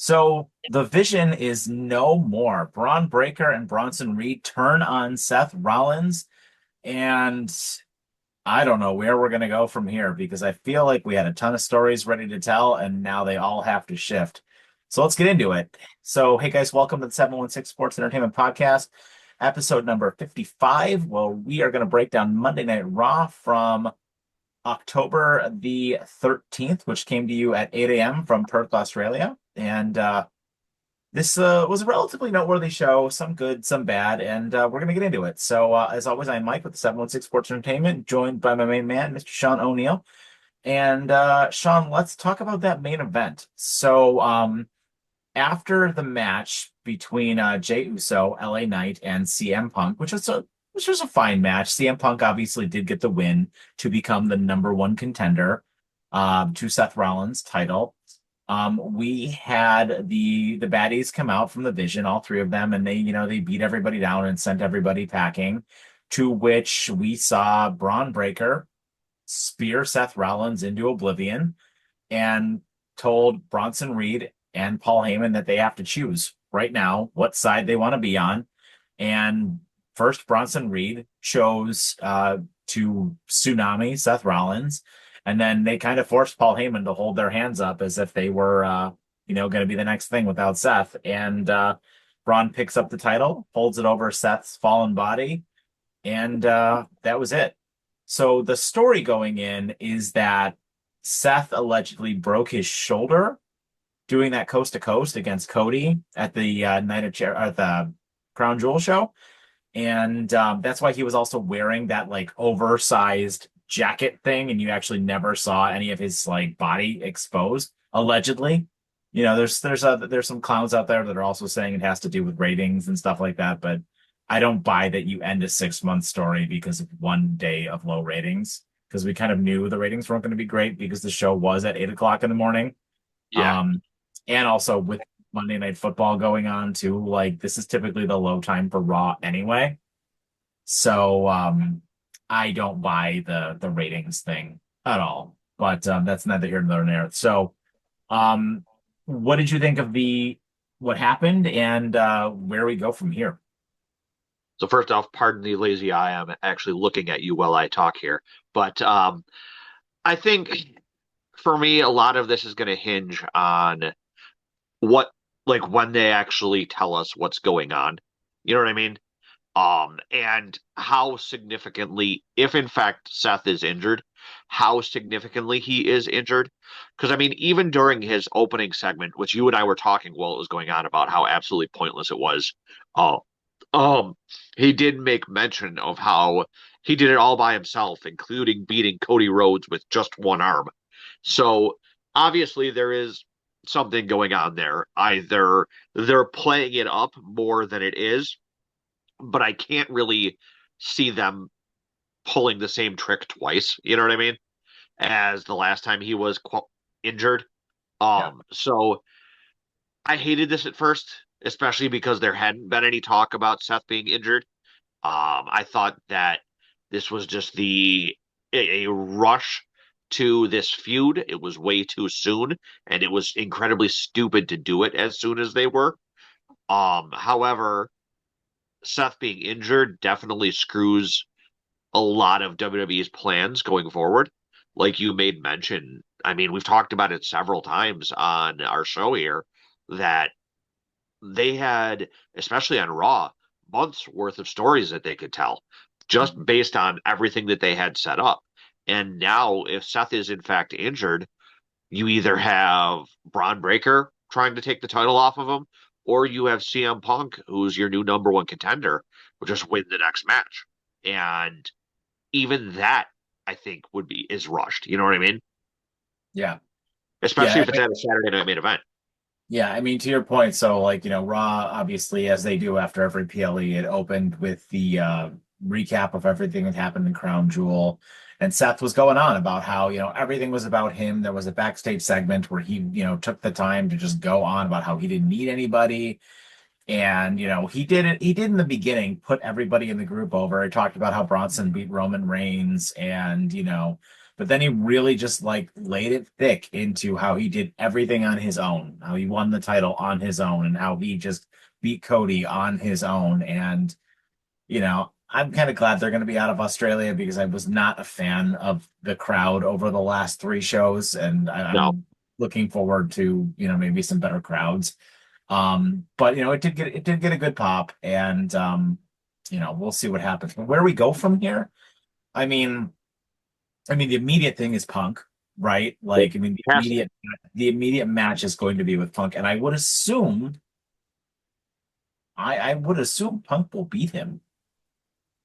So the vision is no more. Braun Breaker and Bronson Reed turn on Seth Rollins, and I don't know where we're going to go from here because I feel like we had a ton of stories ready to tell, and now they all have to shift. So let's get into it. So, hey guys, welcome to the 716 Sports Entertainment Podcast, episode number 55. Well, we are going to break down Monday Night Raw from October the 13th, which came to you at 8 a.m. from Perth, Australia. And this was a relatively noteworthy show, some good, some bad, and we're going to get into it. So, as always, I'm Mike with the 716 Sports Entertainment, joined by my main man, Mr. Sean O'Neill. And Sean, let's talk about that main event. So, after the match between Jey Uso, LA Knight, and CM Punk, which was a fine match. CM Punk obviously did get the win to become the number one contender to Seth Rollins' title. We had the baddies come out from the Vision, all three of them, and they beat everybody down and sent everybody packing. To which we saw Braun Breaker spear Seth Rollins into oblivion and told Bronson Reed and Paul Heyman that they have to choose right now what side they want to be on. And first, Bronson Reed chose to tsunami Seth Rollins, and then they kind of forced Paul Heyman to hold their hands up as if they were, going to be the next thing without Seth. And Braun picks up the title, holds it over Seth's fallen body, and that was it. So the story going in is that Seth allegedly broke his shoulder doing that coast to coast against Cody at the the Crown Jewel show. And that's why he was also wearing that like oversized jacket thing, and you actually never saw any of his like body exposed, allegedly. There's some clowns out there that are also saying it has to do with ratings and stuff like that, but I don't buy that you end a 6 month story because of one day of low ratings, because we kind of knew the ratings weren't going to be great because the show was at 8 o'clock in the morning. Yeah. And also with Monday Night Football going on too, like this is typically the low time for Raw anyway. So I don't buy the ratings thing at all. But that's neither here nor there. So um what did you think of the what happened and where we go from here? So first off, pardon the lazy eye. I'm actually looking at you while I talk here. But I think for me, a lot of this is going to hinge on what, like, when they actually tell us what's going on. You know what I mean? And how significantly, if in fact Seth is injured, how significantly he is injured. Because I mean, even during his opening segment, which you and I were talking while it was going on about how absolutely pointless it was, uh, um, he did make mention of how he did it all by himself, including beating Cody Rhodes with just one arm. So obviously there is something going on there. Either they're playing it up more than it is, but I can't really see them pulling the same trick twice. You know what I mean? As the last time he was injured. Yeah. So I hated this at first, especially because there hadn't been any talk about Seth being injured. I thought that this was just a rush to this feud. It was way too soon, and it was incredibly stupid to do it as soon as they were. However, Seth being injured definitely screws a lot of WWE's plans going forward. Like you made mention, I mean, we've talked about it several times on our show here that they had, especially on Raw, months worth of stories that they could tell just based on everything that they had set up. And now, if Seth is in fact injured, you either have Braun Breaker trying to take the title off of him, or you have CM Punk, who's your new number one contender, will just win the next match. And even that, I think, is rushed. You know what I mean? Yeah. Especially Yeah. if it's at a Saturday night main event. Yeah, I mean, to your point, so like, Raw, obviously, as they do after every PLE, it opened with the recap of everything that happened in Crown Jewel. And Seth was going on about how, everything was about him. There was a backstage segment where he, took the time to just go on about how he didn't need anybody. And, he did in the beginning put everybody in the group over. He talked about how Bronson beat Roman Reigns and, but then he really just like laid it thick into how he did everything on his own, how he won the title on his own, and how he just beat Cody on his own. And I'm kind of glad they're going to be out of Australia because I was not a fan of the crowd over the last three shows, and No, I'm looking forward to maybe some better crowds. But it did get a good pop, and we'll see what happens. But where we go from here, I mean, the immediate thing is Punk, right? it Like, I mean, the has to be. immediate the immediate match is going to be with Punk, and I would assume Punk will beat him.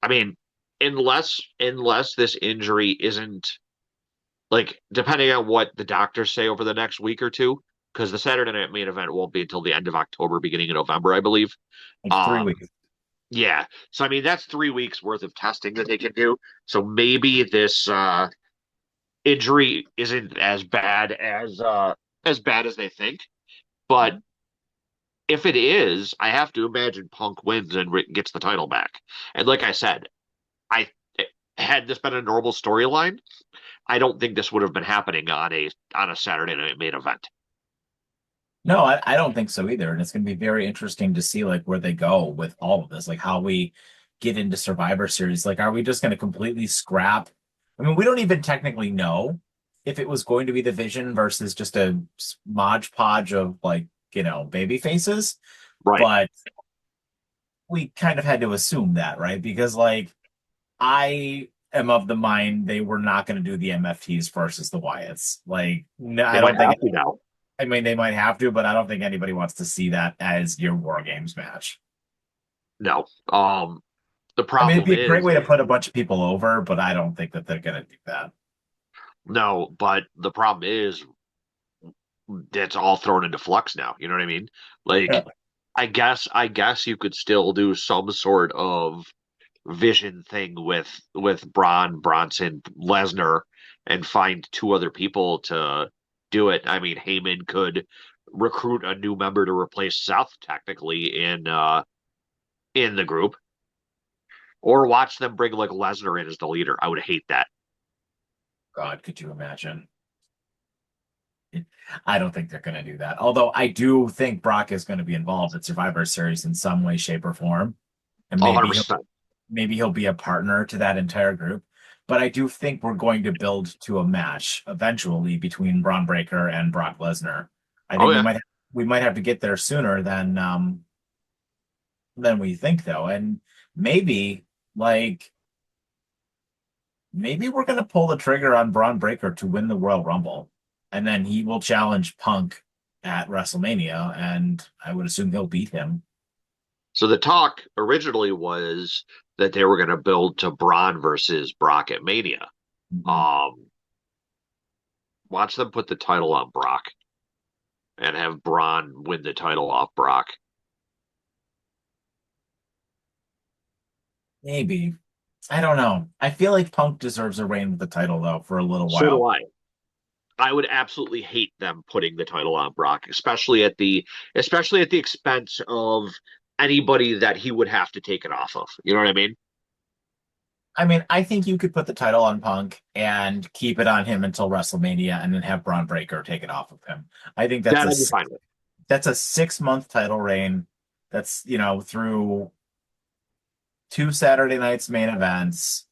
I mean, unless this injury isn't like depending on what the doctors say over the next week or two, because the Saturday night main event won't be until the end of October, beginning of November, I believe. Like three Um, weeks. yeah. So I mean that's 3 weeks worth of testing that they can do. So maybe this injury isn't as bad as they think. But if it is, I have to imagine Punk wins and gets the title back. And like I said, I had this been a normal storyline, I don't think this would have been happening on a Saturday night main event. No, I don't think so either. And it's going to be very interesting to see like where they go with all of this, like how we get into Survivor Series. Like, are we just going to completely scrap? I mean, we don't even technically know if it was going to be the Vision versus just a modge podge of like, baby faces, Right. but we kind of had to assume that, right? Because like I am of the mind they were not going to do the MFTs versus the Wyatts. Like, no, They I might don't think have to now. I mean, they might have to, but I don't think anybody wants to see that as your War Games match. No. The I mean, it'd problem be a great is way to put a bunch of people over, but I don't think that they're going to do that. no, but the problem is it's all thrown into flux now. You know what I mean? Yeah. Like, I guess you could still do some sort of vision thing with Braun, Bronson, Lesnar, and find two other people to do it. I mean, Heyman could recruit a new member to replace Seth technically in the group, or watch them bring like Lesnar in as the leader. I would hate that. God, could you imagine? I don't think they're going to do that. Although I do think Brock is going to be involved in Survivor Series in some way, shape, or form, and Oh, maybe he'll 100%. maybe he'll be a partner to that entire group. But I do think we're going to build to a match eventually between Braun Breaker and Brock Lesnar. I Oh think we yeah. might have to get there sooner than we think, though, and maybe like maybe we're going to pull the trigger on Braun Breaker to win the Royal Rumble, and then he will challenge Punk at WrestleMania, and I would assume he'll beat him. So the talk originally was that they were going to build to Braun versus Brock at Mania. Mhm. Um, Watch them put the title on Brock and have Braun win the title off Brock. Maybe. I don't know. I feel like Punk deserves a reign with the title though for a little So do while. I. I would absolutely hate them putting the title on Brock, especially at the expense of anybody that he would have to take it off of. You know what I mean? I mean, I think you could put the title on Punk and keep it on him until WrestleMania, and then have Braun Breaker take it off of him. I think That I'd be fine with. that's a 6 month title reign. That's through two Saturday nights main events,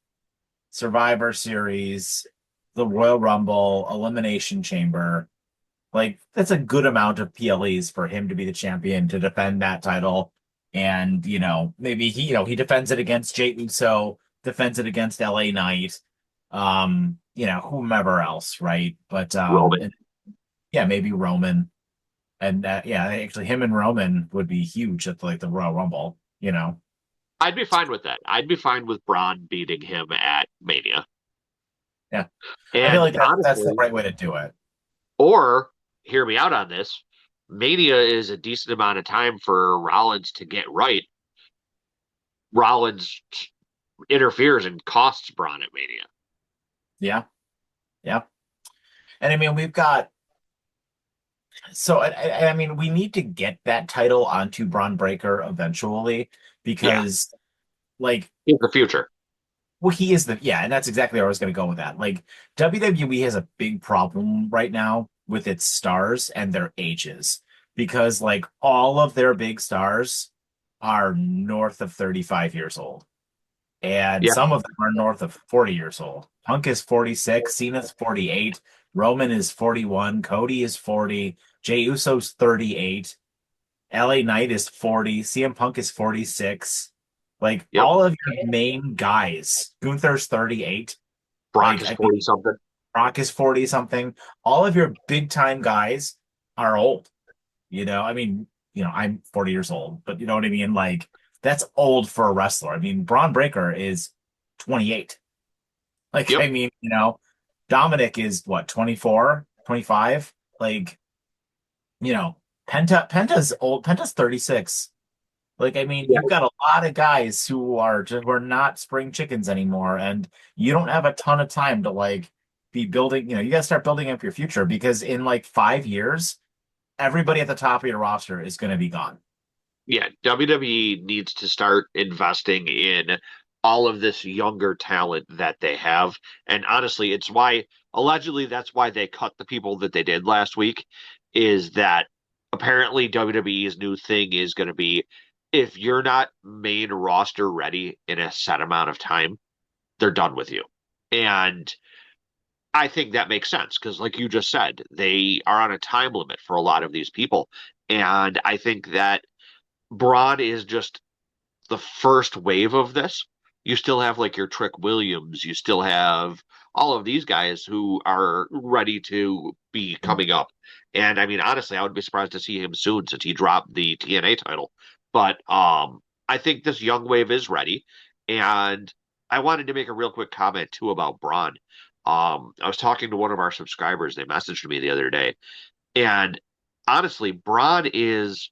Survivor Series, the Royal Rumble, Elimination Chamber. Like, that's a good amount of PLEs for him to be the champion to defend that title. And, maybe he defends it against Jey Uso, defends it against LA Knight, whomever else, right? But Roman. yeah, maybe Roman. And yeah, actually him and Roman would be huge at like the Royal Rumble. I'd be fine with that. I'd be fine with Braun beating him at Mania. Yeah. I feel like And that's the honestly, right way to do it. or hear me out on this, Mania is a decent amount of time for Rollins to get right. Rollins interferes and costs Braun at Mania. Yeah. Yeah. And I mean, we've got so I mean, we need to get that title onto Braun Breaker eventually Yeah, because like in the future. Well, he is yeah, and that's exactly where I was going to go with that. Like WWE has a big problem right now with its stars and their ages because like all of their big stars are north of 35 years old, and Yeah, some of them are north of 40 years old. Punk is 46, Cena's 48, Roman is 41, Cody is 40, Jey Uso's 38, LA Knight is 40, CM Punk is 46. Like yep. all of your main guys, Gunther's 38. Brock Like is I mean, 40 something. Brock is 40 something. All of your big time guys are old. I mean, I'm 40 years old, but you know what I mean? Like that's old for a wrestler. I mean, Braun Breaker is 28. Like, Yep. I mean, Dominic is what, 24, 25? Like, you know, Penta's old. Penta's 36. Like, I mean, Yeah. you've got a lot of guys who are not spring chickens anymore, and you don't have a ton of time to like be building, you got to start building up your future because in like 5 years, everybody at the top of your roster is going to be gone. Yeah, WWE needs to start investing in all of this younger talent that they have. And honestly, it's why allegedly that's why they cut the people that they did last week, is that apparently WWE's new thing is going to be if you're not main roster ready in a set amount of time, they're done with you. And I think that makes sense because, like you just said, they are on a time limit for a lot of these people. And I think that Braun is just the first wave of this. You still have like your Trick Williams, you still have all of these guys who are ready to be coming up. And I mean, honestly, I would be surprised to see him soon since he dropped the TNA title. But I think this young wave is ready. And I wanted to make a real quick comment too about Braun. I was talking to one of our subscribers. They messaged me the other day, and honestly, Braun is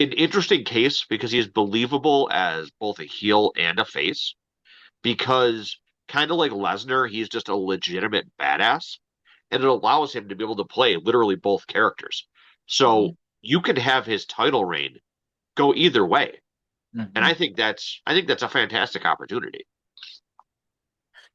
an interesting case because he's believable as both a heel and a face. Because kind of like Lesnar, he's just a legitimate badass, and it allows him to be able to play literally both characters. So Mhm. you can have his title reign go either way, and Mhm. I think that's a fantastic opportunity.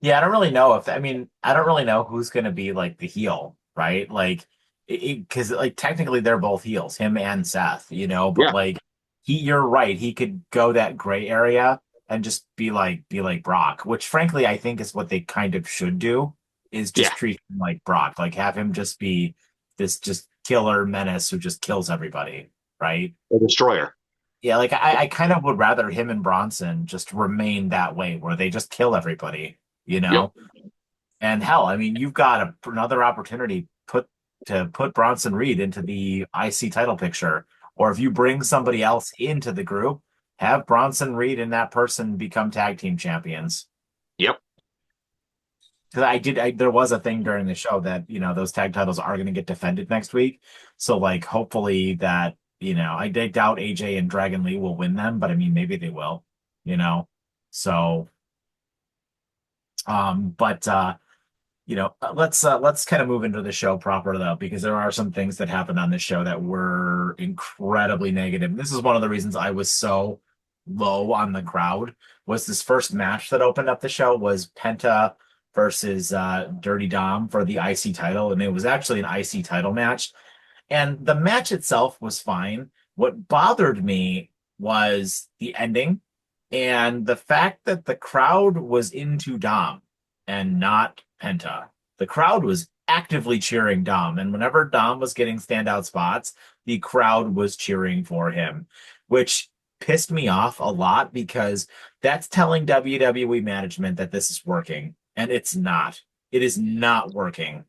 Yeah, I don't really know I mean, I don't really know who's going to be like the heel, right? Like, because like technically they're both heels, him and Seth, but Yeah, like you're right, he could go that gray area and just be like Brock, which frankly I think is what they kind of should do, is yeah, just treat him like Brock, like have him just be this just killer menace who just kills everybody, right? the Destroyer. Yeah, like I kind of would rather him and Bronson just remain that way, where they just kill everybody, you Yep, know? And hell, I mean, you've got another opportunity to put Bronson Reed into the IC title picture, or if you bring somebody else into the group, have Bronson Reed and that person become tag team champions. yep, Because there was a thing during the show that those tag titles are going to get defended next week, so like hopefully that I doubt AJ and Dragon Lee will win them, but I mean maybe they will, you know. So, but let's kind of move into the show proper though, because there are some things that happened on this show that were incredibly negative. This is one of the reasons I was so low on the crowd. Was this first match that opened up the show was Penta versus Dirty Dom for the IC title, and it was actually an IC title match. And the match itself was fine. What bothered me was the ending and the fact that the crowd was into Dom and not Penta. The crowd was actively cheering Dom. And whenever Dom was getting standout spots, the crowd was cheering for him, which pissed me off a lot because that's telling WWE management that this is working. And it's not. It is not working.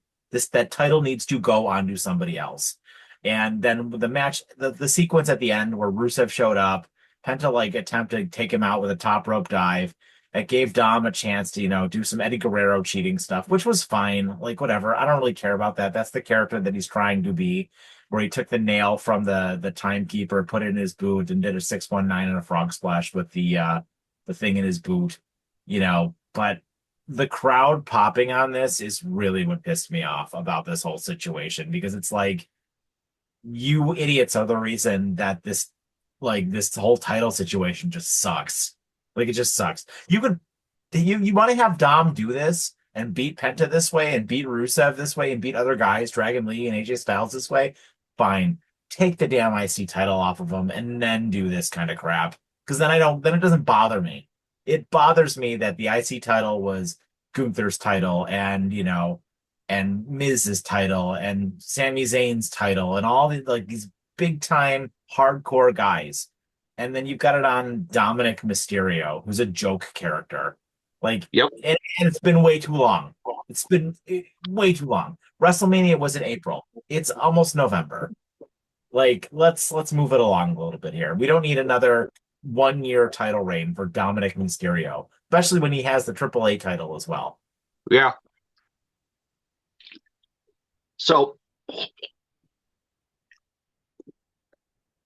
That title needs to go on to somebody else. And then the match, the sequence at the end where Rusev showed up, Penta like attempted to take him out with a top rope dive. It gave Dom a chance to, do some Eddie Guerrero cheating stuff, which was fine. Like whatever. I don't really care about that. That's the character that he's trying to be, where he took the nail from the timekeeper, put it in his boot, and did a 619 and a frog splash with the thing in his boot, but the crowd popping on this is really what pissed me off about this whole situation because it's like you idiots are the reason that this whole title situation just sucks. Like it just sucks. You could You want to have Dom do this and beat Penta this way and beat Rusev this way and beat other guys, Dragon Lee and AJ Styles this way? Fine. Take the damn IC title off of him and then do this kind of crap. Because then it doesn't bother me. It bothers me that the IC title was Gunther's title and Miz's title and Sami Zayn's title and all these big time hardcore guys. And then you've got it on Dominic Mysterio, who's a joke character. Like, Yep. and it's been way too long. It's been way too long. WrestleMania was in April. It's almost November. Like, let's move it along a little bit here. We don't need another 1 year title reign for Dominic Mysterio, especially when he has the AAA title as well. Yeah. So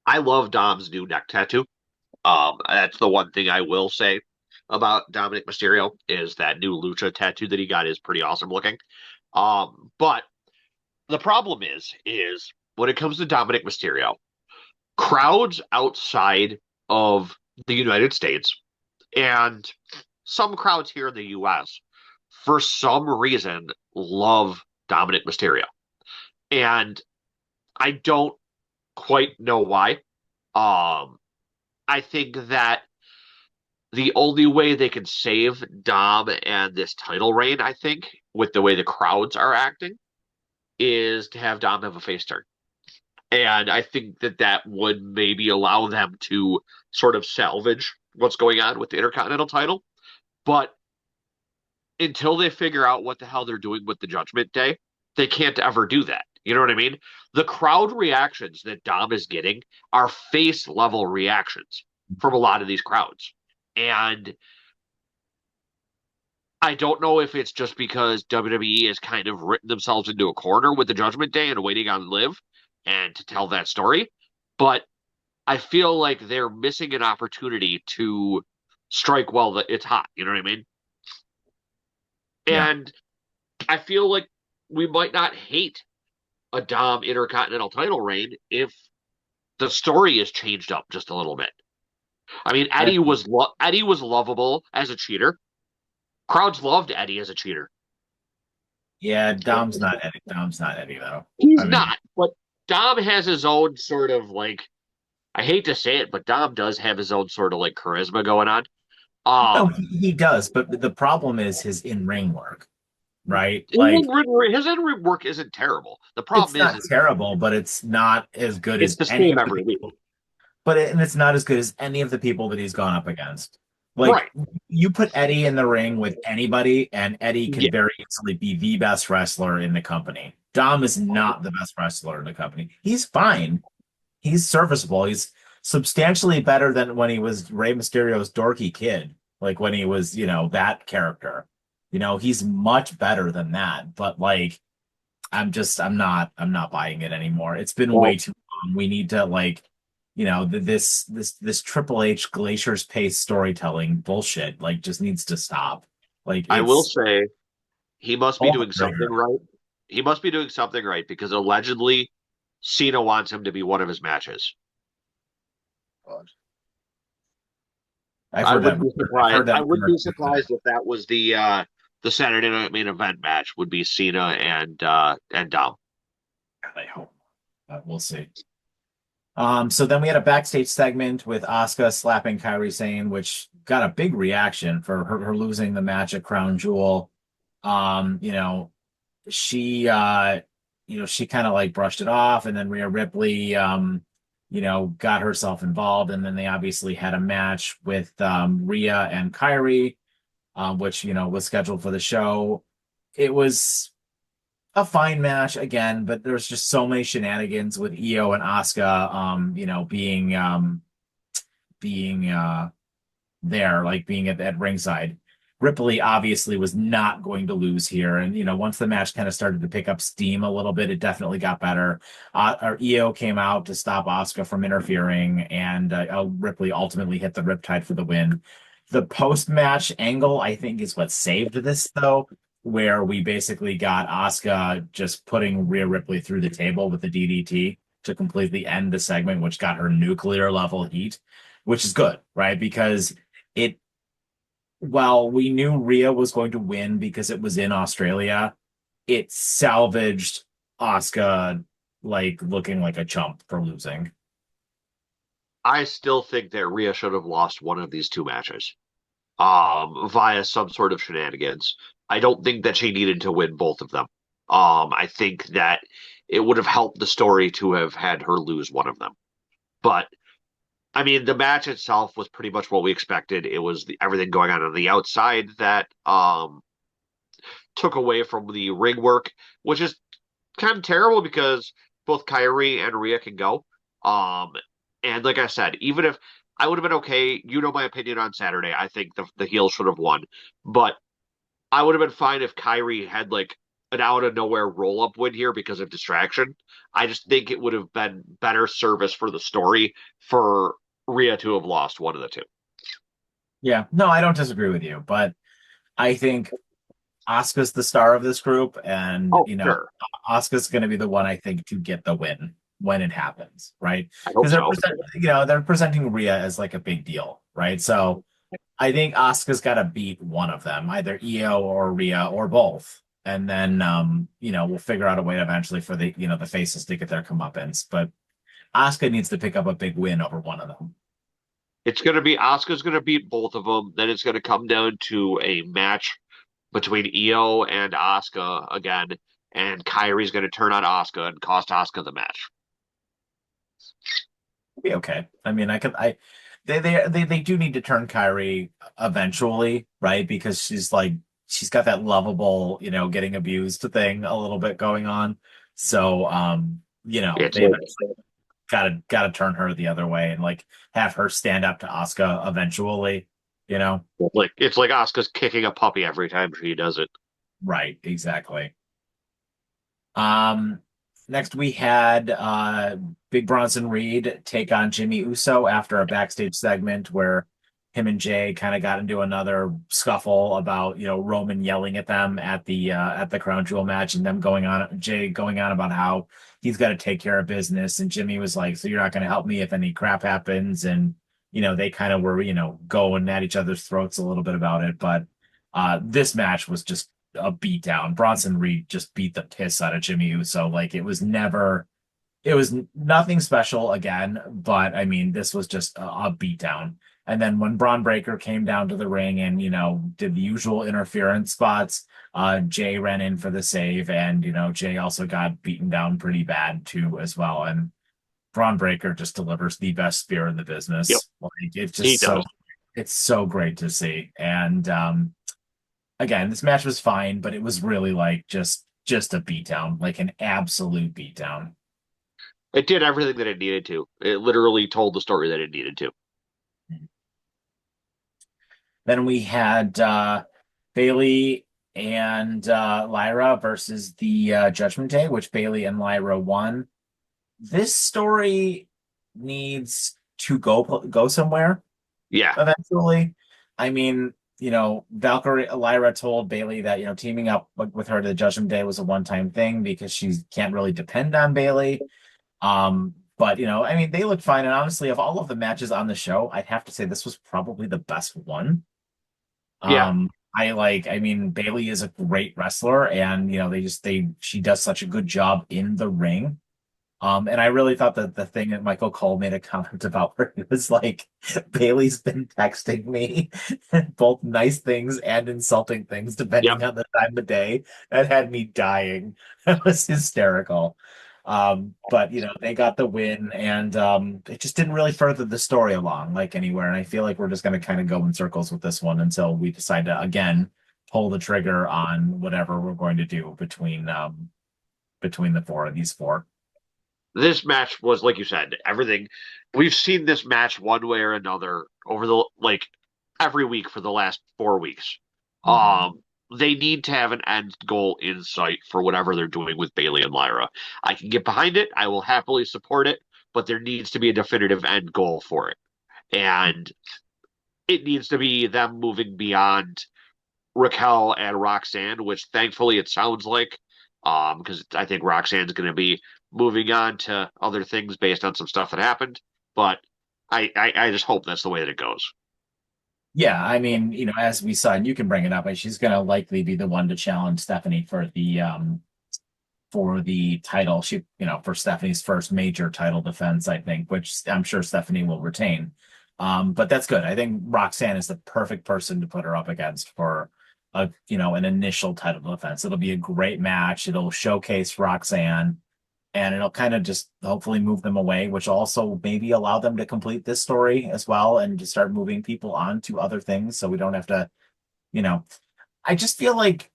I love Dom's new neck tattoo. That's the one thing I will say about Dominic Mysterio is that new lucha tattoo that he got is pretty awesome looking. But the problem is when it comes to Dominic Mysterio, crowds outside of the United States and some crowds here in the US, for some reason, love Dominic Mysterio. And I don't quite know why. I think that the only way they can save Dom and this title reign, I think, with the way the crowds are acting, is to have Dom have a face turn. And I think that that would maybe allow them to sort of salvage what's going on with the Intercontinental title. But until they figure out what the hell they're doing with the Judgment Day, they can't ever do that. You know what I mean? The crowd reactions that Dom is getting are face level reactions from a lot of these crowds. And I don't know if it's just because WWE has kind of written themselves into a corner with the Judgment Day and waiting on Liv and to tell that story, but I feel like they're missing an opportunity to strike while it's hot. You know what I mean? Yeah. And I feel like we might not hate a Dom Intercontinental title reign if the story is changed up just a little bit. I mean, Eddie was lovable as a cheater. Crowds loved Eddie as a cheater. Yeah, Dom's not Eddie. Dom's not Eddie though. He's I mean, not, but Dom has his own sort of like, I hate to say it, but Dom does have his own sort of like charisma going on. no, Um, he does, but the problem is his in-ring work, right? his Like in-ring work isn't terrible. The it's problem not is terrible, but it's not as good it's as the any same of the every week. people. And it's not as good as any of the people that he's gone up against. Like Right. you put Eddie in the ring with anybody, and Eddie can Yeah. very easily be the best wrestler in the company. Dom is not the best wrestler in the company. He's fine. He's serviceable. He's substantially better than when he was Rey Mysterio's dorky kid, like when he was, that character. He's much better than that. But like, I'm not buying it anymore. It's been way Well, too long. We need to like, this Triple H Glacier's Pace storytelling bullshit like just needs to stop. Like I will it's say he must be all the doing something trigger. right. He must be doing something right because allegedly Cena wants him to be one of his matches. I've I heard that wouldn't be rumor. I've surprised. heard that I wouldn't rumor be too. surprised if that was the Saturday Night Main Event match would be Cena and Dom. I hope. We'll see. So then we had a backstage segment with Asuka slapping Kairi Sane, which got a big reaction for her losing the match at Crown Jewel. Um, you know, she kind of like brushed it off, and then Rhea Ripley, got herself involved, and then they obviously had a match with Rhea and Kairi, which was scheduled for the show. It was a fine match again, but there's just so many shenanigans with Io and Asuka, being there, like being at ringside. Ripley obviously was not going to lose here, and once the match kind of started to pick up steam a little bit, it definitely got better. Io came out to stop Asuka from interfering, and Ripley ultimately hit the Riptide for the win. The post-match angle, I think, is what saved this, though, where we basically got Asuka just putting Rhea Ripley through the table with the DDT to completely end the segment, which got her nuclear level heat, which is good, right? Because it while we knew Rhea was going to win because it was in Australia, it salvaged Asuka like looking like a chump for losing. I still think that Rhea should have lost one of these two matches, via some sort of shenanigans. I don't think that she needed to win both of them. I think that it would have helped the story to have had her lose one of them. But I mean, the match itself was pretty much what we expected. It was everything going on the outside that took away from the ring work, which is kind of terrible because both Kyrie and Rhea can go. Um, and like I said, even if I would have been okay, you know my opinion on Saturday. I think the heel should have won, but I would have been fine if Kyrie had like an out of nowhere roll up win here because of distraction. I just think it would have been better service for the story for Rhea to have lost one of the two. Yeah, no, I don't disagree with you, but I think Asuka's the star of this group, and Oh, sure. Asuka's going to be the one I think to get the win when it happens, right? I hope Because so. they're presenting Rhea as like a big deal, right? So I think Asuka's got to beat one of them, either Io or Rhea or both, and then we'll figure out a way eventually for the faces to get their comeuppance. But Asuka needs to pick up a big win over one of them. It's going to be Asuka's going to beat both of them. Then it's going to come down to a match between Io and Asuka again, and Kyrie's going to turn on Asuka and cost Asuka the match. Be okay. I mean, they do need to turn Kyrie eventually, right? Because she's got that lovable, getting abused thing a little bit going on. So, It's they eventually gotta turn her the other way and like have her stand up to Asuka eventually, you know? it's like Asuka's kicking a puppy every time she does it. Right, exactly. Um, Next we had Big Bronson Reed take on Jimmy Uso after a backstage segment where him and Jay kind of got into another scuffle about, Roman yelling at them at the Crown Jewel match and them Jay going on about how he's got to take care of business. And Jimmy was like, so you're not going to help me if any crap happens. And, they kind of were, going at each other's throats a little bit about it. But this match was just a beatdown. Bronson Reed just beat the piss out of Jimmy Uso. Like it was nothing special again, but I mean, this was just a beatdown. And then when Braun Breaker came down to the ring and, did the usual interference spots, Jay ran in for the save. And, Jay also got beaten down pretty bad too, as well. And Braun Breaker just delivers the best spear in the Yep, business. Like he does. it's so great to see. And, again, this match was fine, but it was really like just a beatdown, like an absolute beatdown. It did everything that it needed to. It literally told the story that it needed to. Then we had Bailey and Lyra versus the Judgment Day, which Bailey and Lyra won. This story needs to go somewhere Yeah, eventually. I mean, Valkyrie Lyra told Bailey that, teaming up with her to the Judgment Day was a one-time thing because she can't really depend on Bailey. But I mean, they looked fine. And honestly, of all of the matches on the show, I'd have to say this was probably the best one. yeah, I mean, Bailey is a great wrestler, and she does such a good job in the ring. And I really thought that the thing that Michael Cole made a comment about where he was like, Bailey's been texting me both nice things and insulting things yep. depending on the time of day. That had me dying. That was hysterical. But they got the win, and it just didn't really further the story along like anywhere. And I feel like we're just going to kind of go in circles with this one until we decide to again pull the trigger on whatever we're going to do between the four of these four. This match was, like you said, everything. We've seen this match one way or another over the like every week for the last 4 weeks. Mhm. Um, they need to have an end goal in sight for whatever they're doing with Bailey and Lyra. I can get behind it. I will happily support it, but there needs to be a definitive end goal for it. And it needs to be them moving beyond Raquel and Roxanne, which thankfully it sounds like, because I think Roxanne's going to be moving on to other things based on some stuff that happened. But I just hope that's the way that it goes. Yeah, I mean, as we saw, and you can bring it up, she's going to likely be the one to challenge Stephanie for the title. For Stephanie's first major title defense, I think, which I'm sure Stephanie will retain. But that's good. I think Roxanne is the perfect person to put her up against for an initial title defense. It'll be a great match. It'll showcase Roxanne and it'll kind of just hopefully move them away, which also maybe allow them to complete this story as well and to start moving people on to other things so we don't have to, you know, I just feel like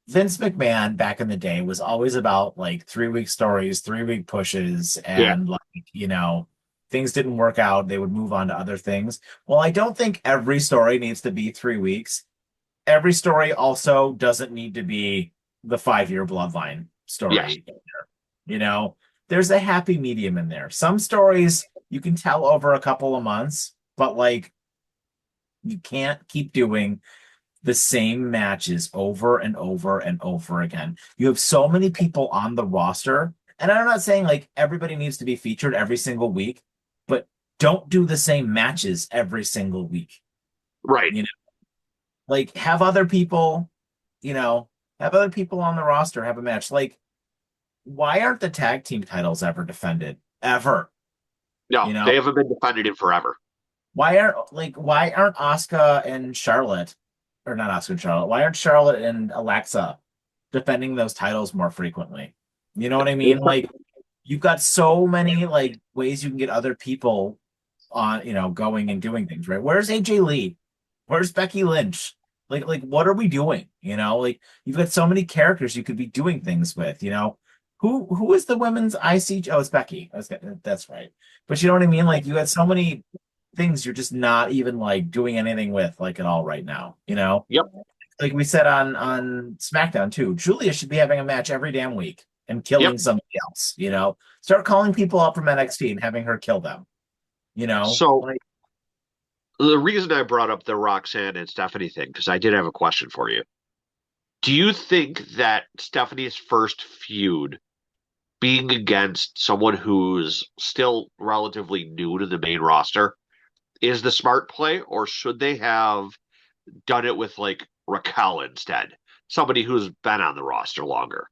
Vince McMahon back in the day was always about like 3 week stories, 3 week pushes, Yeah. and things didn't work out, they would move on to other things. Well, I don't think every story needs to be 3 weeks. Every story also doesn't need to be the 5 year bloodline Yes. story. You know, there's a happy medium in there. Some stories you can tell over a couple of months, but you can't keep doing the same matches over and over and over again. You have so many people on the roster, and I'm not saying like everybody needs to be featured every single week, but don't do the same matches every single week. Right. You know, like you know, have other people on the roster have a match. Like, why aren't the tag team titles ever defended? Ever? No, You know, they haven't been defended in forever. why aren't Asuka and Charlotte, or not Asuka and Charlotte? Why aren't Charlotte and Alexa defending those titles more frequently? You know what I mean? Like you've got so many like ways you can get other people on, going and doing things, right? Where's AJ Lee? Where's Becky Lynch? Like what are we doing? Like you've got so many characters you could be doing things with, Who is the women's IC? Oh, it's Becky. That's right. But you know what I mean? Like you had so many things you're just not even like doing anything with like at all right now. Yep. Like we said on SmackDown too, Julia should be having a match every damn week and Yep. killing somebody else. Start calling people up from NXT and having her kill them, So like the reason I brought up the Roxanne and Stephanie thing, because I did have a question for you. Do you think that Stephanie's first feud being against someone who's still relatively new to the main roster is the smart play, or should they have done it with like Raquel instead? Somebody who's been on the roster longer.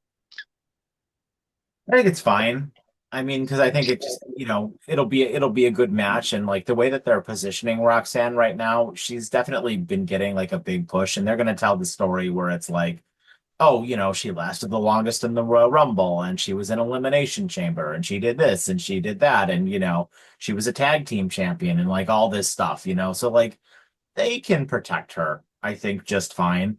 I think it's fine. I mean, because I think it just, it'll be a good match, and like the way that they're positioning Roxanne right now, she's definitely been getting like a big push, and they're gonna tell the story where it's like, oh, she lasted the longest in the Royal Rumble, and she was in Elimination Chamber, and she did this, and she did that, and she was a tag team champion, and like all this stuff. So like they can protect her, I think, just fine.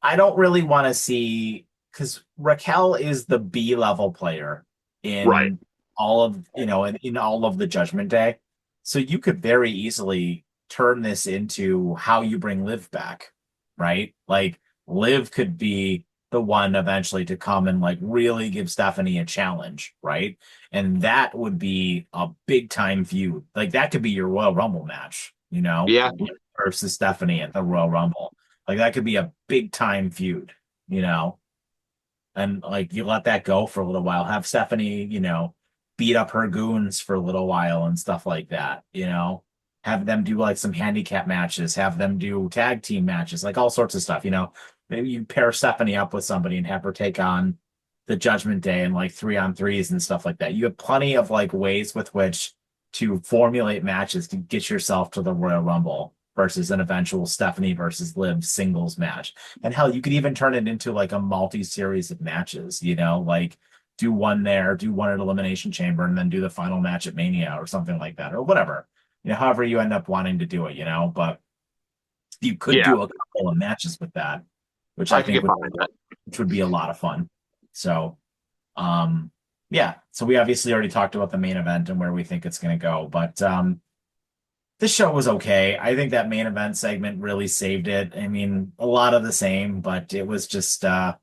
I don't really want to see because Raquel is the B level player Right. in in all of the Judgment Day. So you could very easily turn this into how you bring Liv back, right? Like Liv could be the one eventually to come and like really give Stephanie a challenge, right? And that would be a big time feud. Like that could be your Royal Rumble match, Yeah. versus Stephanie at the Royal Rumble. Like that could be a big time feud, you know? And like you let that go for a little while. Have Stephanie, beat up her goons for a little while and stuff like that. Have them do like some handicap matches, have them do tag team matches, like all sorts of stuff. Maybe you pair Stephanie up with somebody and have her take on the Judgment Day and like 3-on-3s and stuff like that. You have plenty of like ways with which to formulate matches to get yourself to the Royal Rumble versus an eventual Stephanie versus Liv singles match. And hell, you could even turn it into like a multi-series of matches, like do one there, do one at Elimination Chamber, and then do the final match at Mania or something like that, or whatever. However you end up wanting to do it. But you could Yeah. do a couple of matches with that, which I I can think get would behind that. which would be a lot of fun. So yeah. So we obviously already talked about the main event and where we think it's gonna go, but this show was okay. I think that main event segment really saved it. I mean, a lot of the same, but it was just there's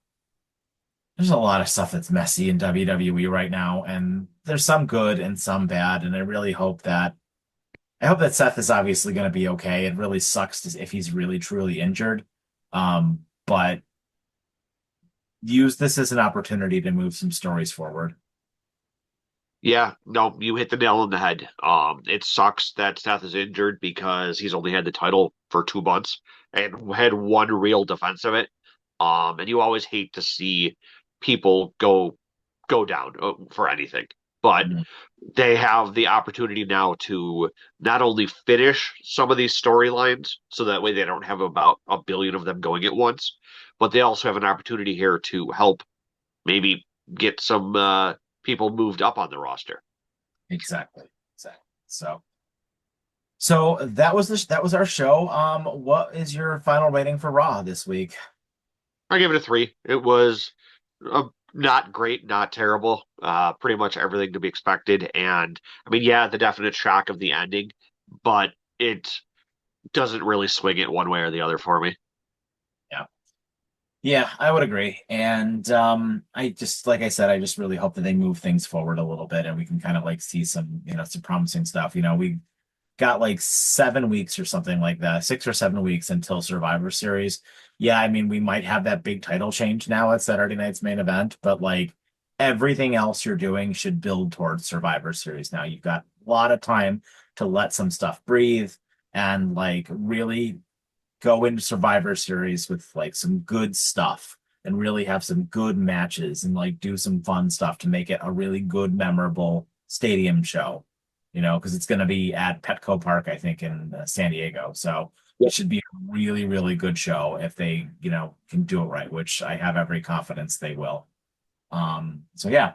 a lot of stuff that's messy in WWE right now, and there's some good and some bad, and I hope that Seth is obviously going to be okay. It really sucks if he's really truly injured. But use this as an opportunity to move some stories forward. Yeah, no, you hit the nail on the head. It sucks that Seth is injured because he's only had the title for 2 months and had one real defense of it. And you always hate to see people go down for anything. But Mhm. they have the opportunity now to not only finish some of these storylines, so that way they don't have about a billion of them going at once, but they also have an opportunity here to help maybe get some people moved up on the roster. Exactly. Exactly. So that was our show. What is your final rating for Raw this week? I give it a 3. It was not great, not terrible. Pretty much everything to be expected. And I mean, yeah, the definite shock of the ending, but it doesn't really swing it one way or the other for me. Yeah. Yeah, I would agree. And I just like I said, I just really hope that they move things forward a little bit and we can kind of like see some, some promising stuff. We got like 7 weeks or something like that, 6 or 7 weeks until Survivor Series. Yeah, I mean, we might have that big title change now at Saturday night's main event, but like everything else you're doing should build towards Survivor Series now. You've got a lot of time to let some stuff breathe and like really go into Survivor Series with like some good stuff and really have some good matches and like do some fun stuff to make it a really good, memorable stadium show, because it's going to be at Petco Park, I think, in San Diego. So it should be a really, really good show if they, can do it right, which I have every confidence they will. So yeah,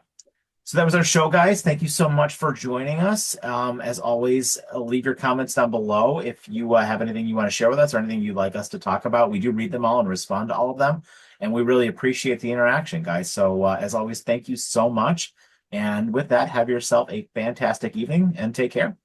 so that was our show, guys. Thank you so much for joining us. As always, leave your comments down below if you have anything you want to share with us or anything you'd like us to talk about. We do read them all and respond to all of them, and we really appreciate the interaction, guys. So, as always, thank you so much. And with that, have yourself a fantastic evening and take care.